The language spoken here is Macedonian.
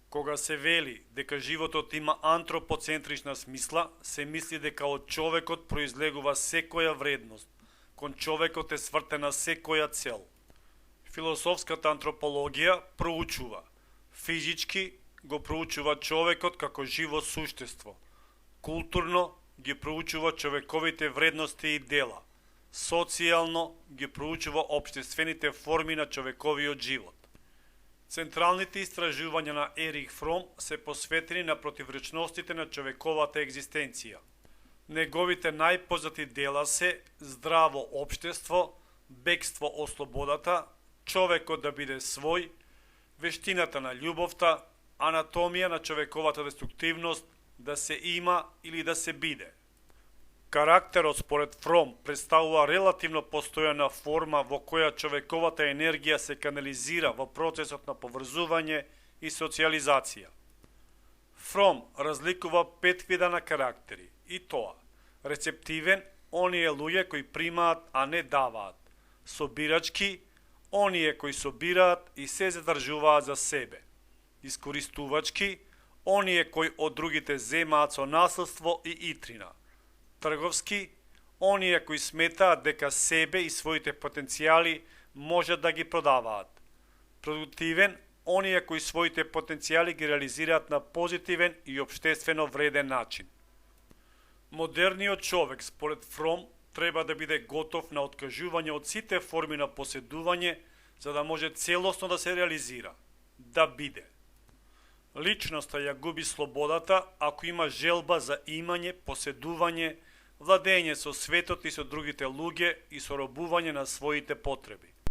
Кога се вели дека животот има антропоцентрична смисла, се мисли дека од човекот произлегува секоја вредност, кон човекот е свртена секоја цел. Философската антропологија проучува. Физички го проучува човекот како живо суштество. Културно ги проучува човековите вредности и дела. Социјално ги проучува општествените форми на човековиот живот. Централните истражувања на Ерих Фром се посветени на противречностите на човековата екзистенција. Неговите најпознати дела се Здраво општество, Бегство од слободата, Човекот да биде свој, Вештината на љубовта, Анатомија на човековата деструктивност, Да се има или да се биде. Карактерот според Фром представува релативно постојана форма во која човековата енергија се канализира во процесот на поврзување и социализација. Фром разликува 5 вида на карактери, и тоа: рецептивен, оние луѓе кои примаат, а не даваат; собирачки, оние кои собираат и се задржуваат за себе; искористувачки, оние кои од другите земаат со наследство и итрина; трговски, оние кои сметаат дека себе и своите потенцијали можат да ги продаваат; продуктивен, оние кои своите потенцијали ги реализираат на позитивен и општествено вреден начин. Модерниот човек, според Фром, треба да биде готов на откажување од сите форми на поседување, за да може целосно да се реализира, да биде. Личноста ја губи слободата ако има желба за имање, поседување, владење со светот и со другите луѓе и соробување на своите потреби.